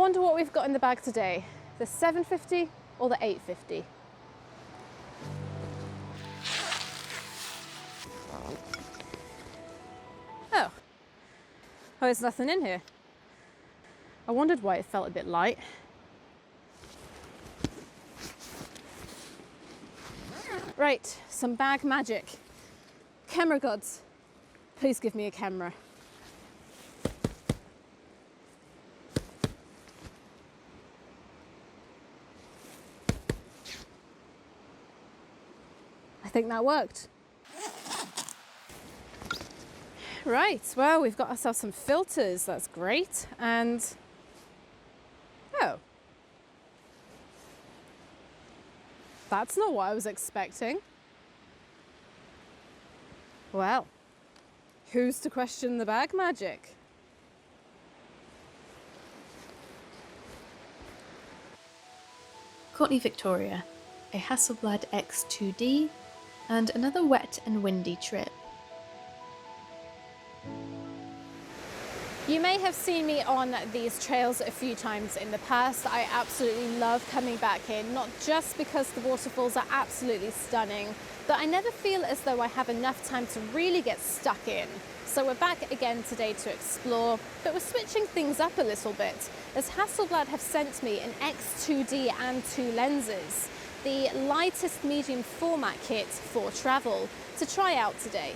wonder what we've got in the bag today. The 750 or the 850? Oh, there's nothing in here. I wondered why it felt a bit light. Right, some bag magic. Camera gods, please give me a camera. I think that worked. Right, well, we've got ourselves some filters, that's great. And, oh, that's not what I was expecting. Well, who's to question the bag magic? Courtney Victoria, a Hasselblad X2D, and another wet and windy trip. You may have seen me on these trails a few times in the past. I absolutely love coming back here, not just because the waterfalls are absolutely stunning, but I never feel as though I have enough time to really get stuck in. So we're back again today to explore, but we're switching things up a little bit, as Hasselblad have sent me an X2D and 2 lenses, the lightest medium format kit for travel, to try out today.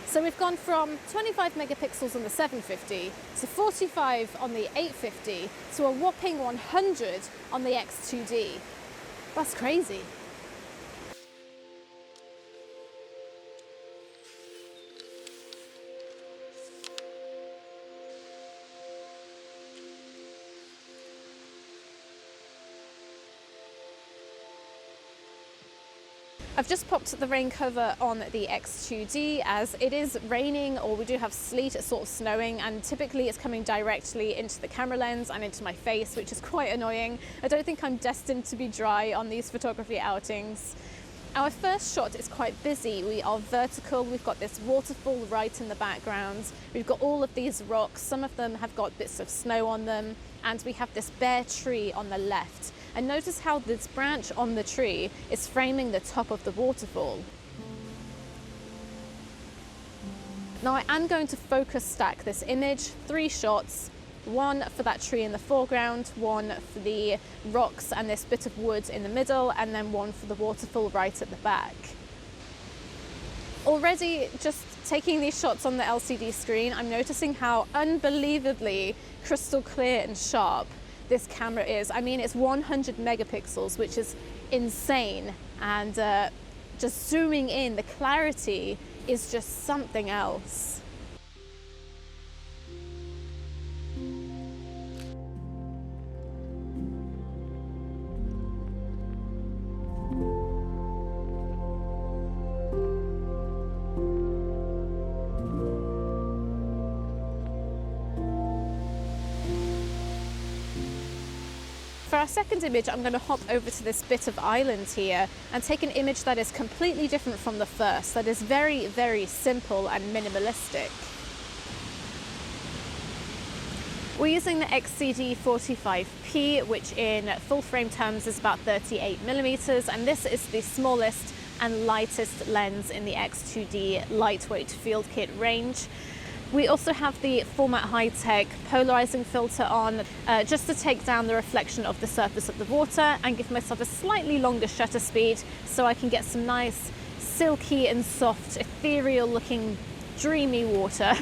So we've gone from 25 megapixels on the 750 to 45 on the 850 to a whopping 100 on the X2D. That's crazy. I've just popped the rain cover on the X2D as it is raining, or we do have sleet, it's sort of snowing, and typically it's coming directly into the camera lens and into my face, which is quite annoying. I don't think I'm destined to be dry on these photography outings. Our first shot is quite busy. We are vertical, we've got this waterfall right in the background, we've got all of these rocks, some of them have got bits of snow on them, and we have this bare tree on the left. And notice how this branch on the tree is framing the top of the waterfall. Now I am going to focus stack this image, 3 shots, one for that tree in the foreground, one for the rocks and this bit of wood in the middle, and then one for the waterfall right at the back. Already just taking these shots on the LCD screen, I'm noticing how unbelievably crystal clear and sharp this camera is. I mean, it's 100 megapixels, which is insane. And just zooming in, the clarity is just something else. For our second image, I'm going to hop over to this bit of island here and take an image that is completely different from the first, that is very, very simple and minimalistic. We're using the Sgwd 45P, which in full frame terms is about 38 millimeters, and this is the smallest and lightest lens in the X2D lightweight field kit range. We also have the Format High-Tech polarizing filter on, just to take down the reflection of the surface of the water and give myself a slightly longer shutter speed so I can get some nice silky and soft, ethereal looking, dreamy water.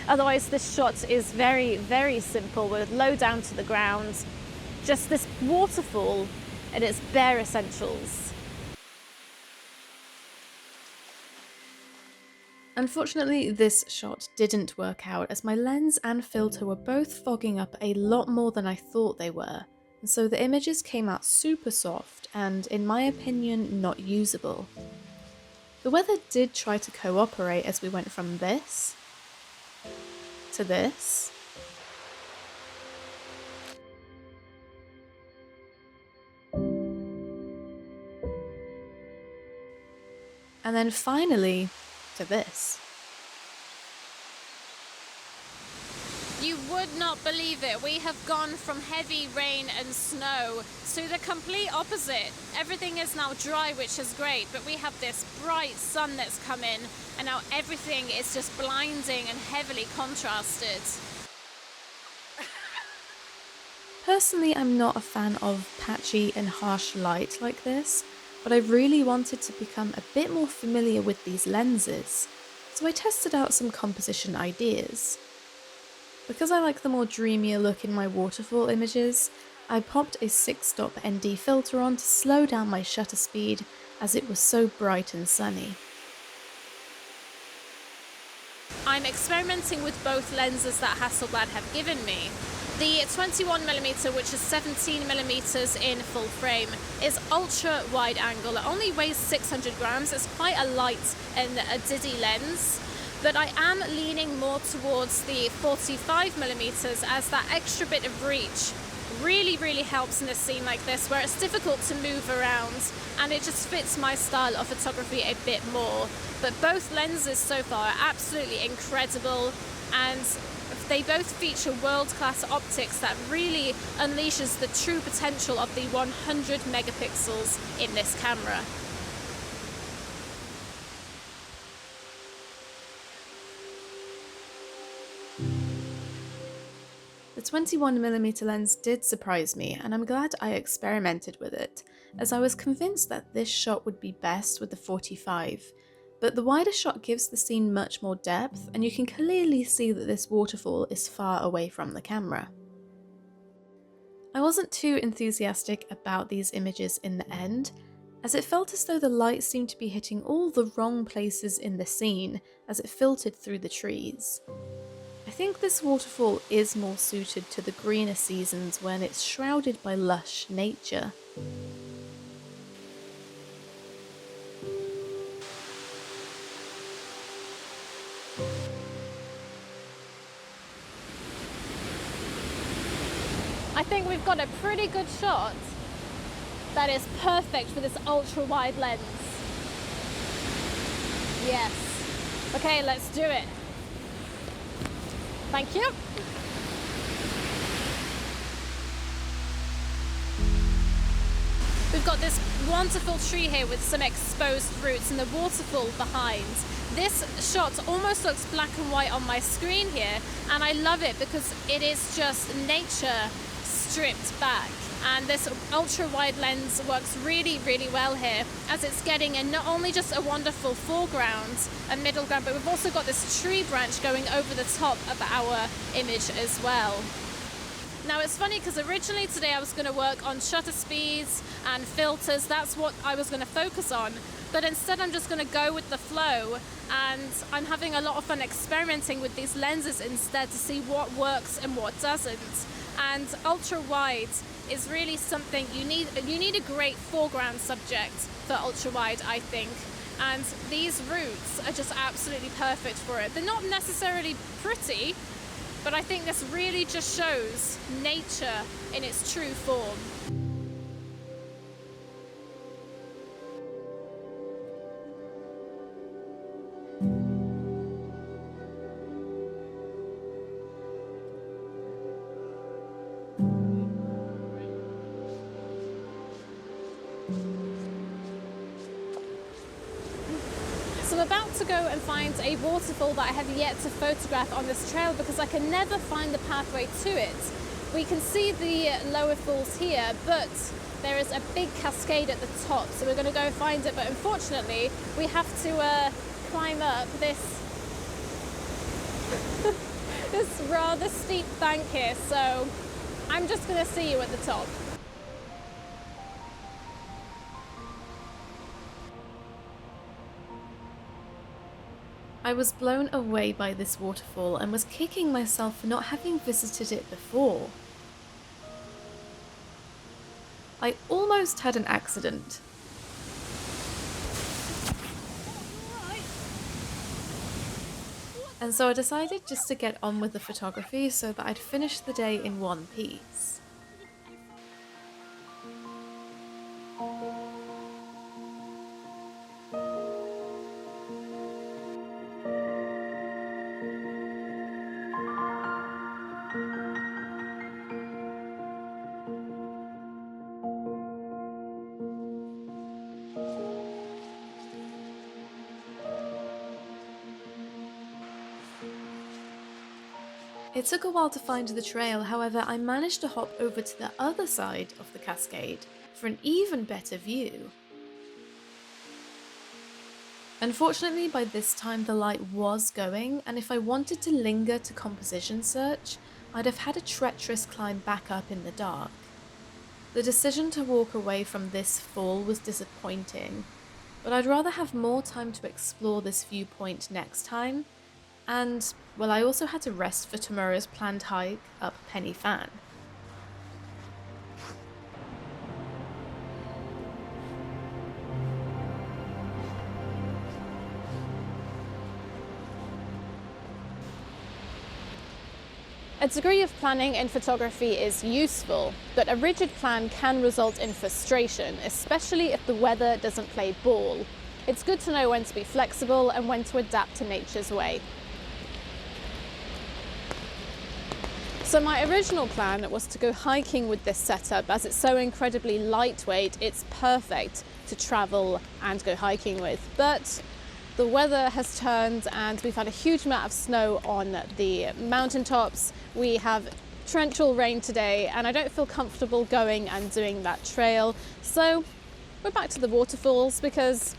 Otherwise this shot is very, very simple with low down to the ground, just this waterfall and its bare essentials. Unfortunately, this shot didn't work out as my lens and filter were both fogging up a lot more than I thought they were, and so the images came out super soft and, in my opinion, not usable. The weather did try to cooperate as we went from this to this. And then finally to this. You would not believe it. We have gone from heavy rain and snow to the complete opposite. Everything is now dry, which is great, but we have this bright sun that's come in, and now everything is just blinding and heavily contrasted. Personally, I'm not a fan of patchy and harsh light like this, but I really wanted to become a bit more familiar with these lenses, so I tested out some composition ideas. Because I like the more dreamier look in my waterfall images, I popped a 6-stop ND filter on to slow down my shutter speed as it was so bright and sunny. I'm experimenting with both lenses that Hasselblad have given me. The 21mm, which is 17mm in full frame, is ultra wide angle. It only weighs 600 grams. It's quite a light and a diddy lens. But I am leaning more towards the 45mm as that extra bit of reach really helps in a scene like this where it's difficult to move around, and it just fits my style of photography a bit more. But both lenses so far are absolutely incredible, and they both feature world-class optics that really unleashes the true potential of the 100 megapixels in this camera. The 21mm lens did surprise me, and I'm glad I experimented with it, as I was convinced that this shot would be best with the 45, but the wider shot gives the scene much more depth, and you can clearly see that this waterfall is far away from the camera. I wasn't too enthusiastic about these images in the end, as it felt as though the light seemed to be hitting all the wrong places in the scene as it filtered through the trees. I think this waterfall is more suited to the greener seasons when it's shrouded by lush nature. I think we've got a pretty good shot that is perfect for this ultra wide lens. Yes. Okay, let's do it. Thank you. We've got this wonderful tree here with some exposed roots and the waterfall behind. This shot almost looks black and white on my screen here, and I love it because it is just nature stripped back. And this ultra wide lens works really well here, as it's getting in not only just a wonderful foreground and middle ground, but we've also got this tree branch going over the top of our image as well. Now it's funny because originally today I was going to work on shutter speeds and filters. That's what I was going to focus on, but instead I'm just going to go with the flow, and I'm having a lot of fun experimenting with these lenses instead to see what works and what doesn't. And ultra wide is really something you need a great foreground subject for ultra wide, I think, and these roots are just absolutely perfect for it. They're not necessarily pretty, but I think this really just shows nature in its true form. So I'm about to go and find a waterfall that I have yet to photograph on this trail because I can never find the pathway to it. We can see the lower falls here, but there is a big cascade at the top, so we're going to go find it, but unfortunately we have to climb up this this rather steep bank here, so I'm just going to see you at the top. I was blown away by this waterfall and was kicking myself for not having visited it before. I almost had an accident. And so I decided just to get on with the photography so that I'd finish the day in one piece. It took a while to find the trail, however, I managed to hop over to the other side of the cascade for an even better view. Unfortunately, by this time the light was going, and if I wanted to linger to composition search, I'd have had a treacherous climb back up in the dark. The decision to walk away from this fall was disappointing, but I'd rather have more time to explore this viewpoint next time, and, well, I also had to rest for tomorrow's planned hike up Penny Fan. A degree of planning in photography is useful, but a rigid plan can result in frustration, especially if the weather doesn't play ball. It's good to know when to be flexible and when to adapt to nature's way. So my original plan was to go hiking with this setup. As it's so incredibly lightweight, it's perfect to travel and go hiking with. But the weather has turned and we've had a huge amount of snow on the mountaintops. We have torrential rain today and I don't feel comfortable going and doing that trail. So we're back to the waterfalls because,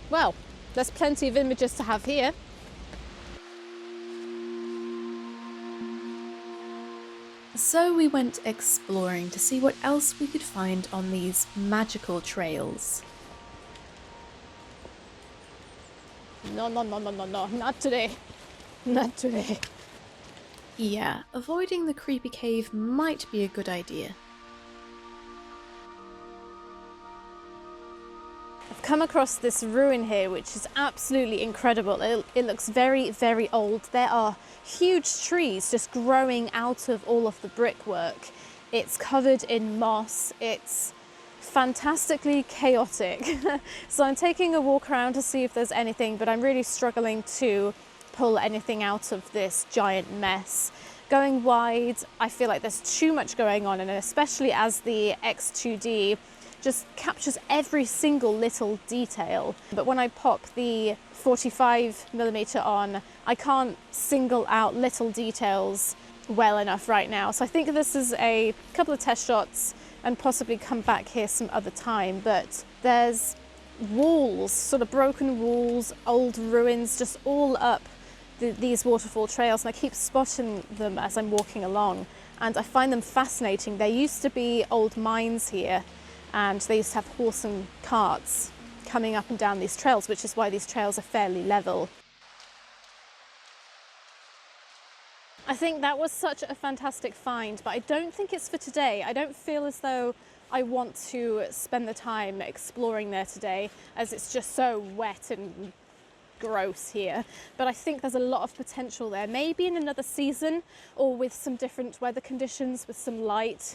well, there's plenty of images to have here. So we went exploring to see what else we could find on these magical trails. No, not today. Not today. Yeah, avoiding the creepy cave might be a good idea. I've come across this ruin here which is absolutely incredible. It looks very, very old. There are huge trees just growing out of all of the brickwork. It's covered in moss. It's fantastically chaotic. So I'm taking a walk around to see if there's anything, but I'm really struggling to pull anything out of this giant mess. Going wide, I feel like there's too much going on, and especially as the X2D just captures every single little detail. But when I pop the 45mm on, I can't single out little details well enough right now. So I think this is a couple of test shots and possibly come back here some other time. But there's walls, sort of broken walls, old ruins, just all up these waterfall trails, and I keep spotting them as I'm walking along, and I find them fascinating. There used to be old mines here, and they used to have horse and carts coming up and down these trails, which is why these trails are fairly level. I think that was such a fantastic find, but I don't think it's for today. I don't feel as though I want to spend the time exploring there today, as it's just so wet and gross here. But I think there's a lot of potential there, maybe in another season or with some different weather conditions, with some light.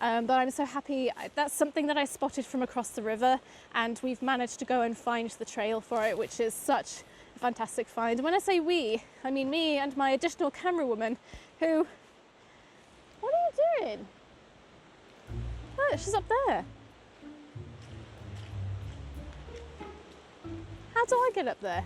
But I'm so happy. That's something that I spotted from across the river, and we've managed to go and find the trail for it, which is such a fantastic find. And when I say we, I mean me and my additional camera woman who... What are you doing? Look, she's up there. How do I get up there?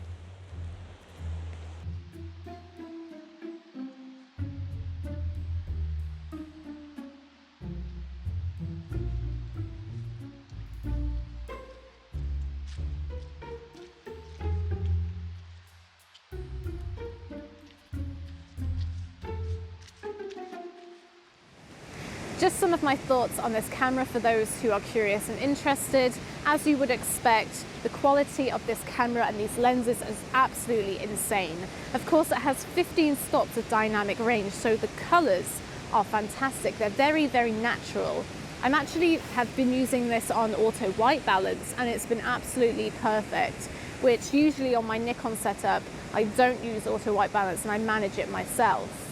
Just some of my thoughts on this camera for those who are curious and interested. As you would expect, the quality of this camera and these lenses is absolutely insane. Of course, it has 15 stops of dynamic range, so the colors are fantastic. They're very, very natural. I'm actually have been using this on auto white balance, and it's been absolutely perfect, which usually on my Nikon setup, I don't use auto white balance and I manage it myself.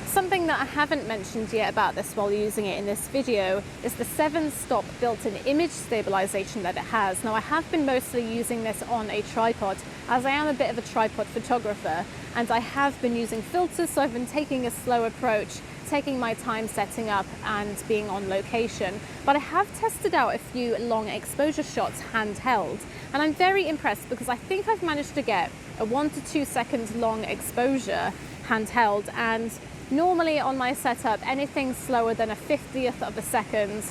Something that I haven't mentioned yet about this while using it in this video is the 7-stop built-in image stabilization that it has. Now, I have been mostly using this on a tripod, as I am a bit of a tripod photographer, and I have been using filters, so I've been taking a slow approach, taking my time setting up and being on location. But I have tested out a few long exposure shots handheld, and I'm very impressed because I think I've managed to get a 1 to 2 second long exposure handheld, and Normally on my setup, anything slower than a 50th of a second,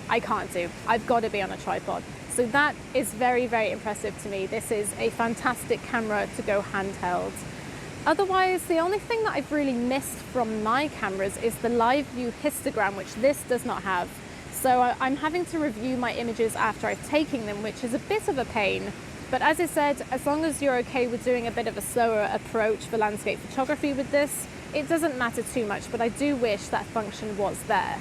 I can't do. I've got to be on a tripod. So that is very, very impressive to me. This is a fantastic camera to go handheld. Otherwise, the only thing that I've really missed from my cameras is the live view histogram, which this does not have. So I'm having to review my images after I've taken them, which is a bit of a pain. But as I said, as long as you're okay with doing a bit of a slower approach for landscape photography with this, it doesn't matter too much, but I do wish that function was there.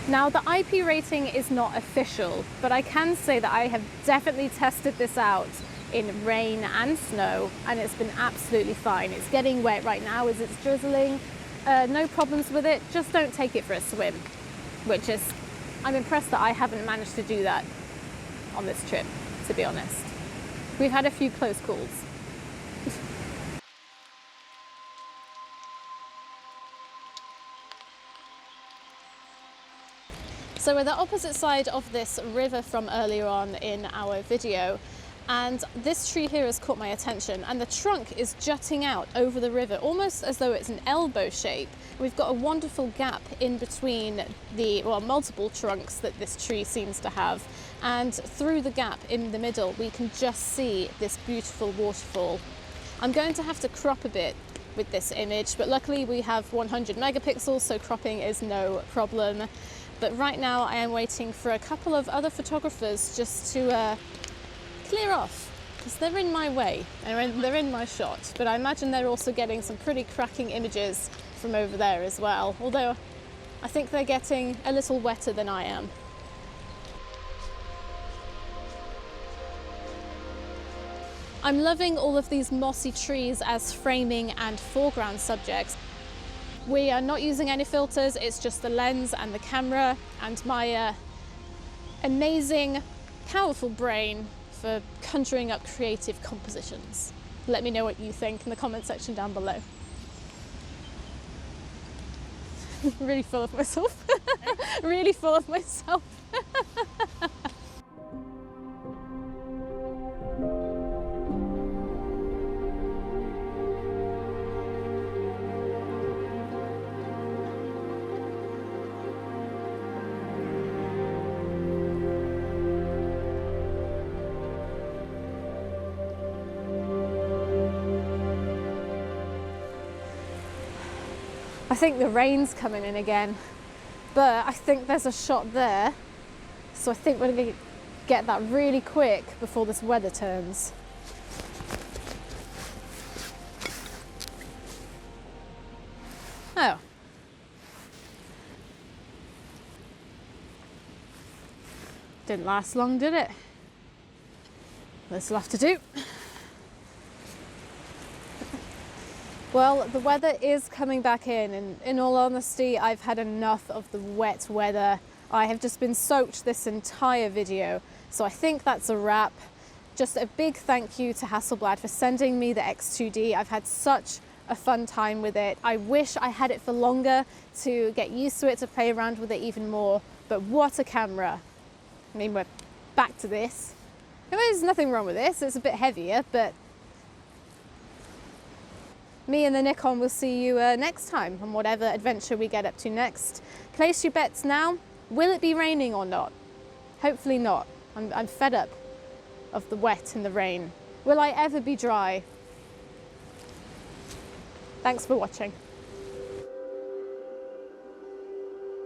Now, the IP rating is not official, but I can say that I have definitely tested this out in rain and snow, and it's been absolutely fine. It's getting wet right now as it's drizzling. No problems with it, just don't take it for a swim, which is, I'm impressed that I haven't managed to do that on this trip, to be honest. We've had a few close calls. So we're the opposite side of this river from earlier on in our video, and this tree here has caught my attention, and the trunk is jutting out over the river almost as though it's an elbow shape. We've got a wonderful gap in between the, well, multiple trunks that this tree seems to have, and through the gap in the middle we can just see this beautiful waterfall. I'm going to have to crop a bit with this image, but luckily we have 100 megapixels, so cropping is no problem. But right now I am waiting for a couple of other photographers just to clear off, because they're in my way and they're in my shot. But I imagine they're also getting some pretty cracking images from over there as well, although I think they're getting a little wetter than I am. I'm loving all of these mossy trees as framing and foreground subjects. We are not using any filters, it's just the lens and the camera and my amazing, powerful brain for conjuring up creative compositions. Let me know what you think in the comment section down below. Really full of myself. Really full of myself. I think the rain's coming in again, but I think there's a shot there, so I think we're going to get that really quick before this weather turns. Oh. Didn't last long, did it? This will have to do. Well, the weather is coming back in, and in all honesty, I've had enough of the wet weather. I have just been soaked this entire video, so I think that's a wrap. Just a big thank you to Hasselblad for sending me the X2D. I've had such a fun time with it. I wish I had it for longer to get used to it, to play around with it even more, but what a camera. I mean, we're back to this. There's nothing wrong with this, it's a bit heavier, but me and the Nikon will see you next time on whatever adventure we get up to next. Place your bets now. Will it be raining or not? Hopefully not. I'm fed up of the wet and the rain. Will I ever be dry? Thanks for watching.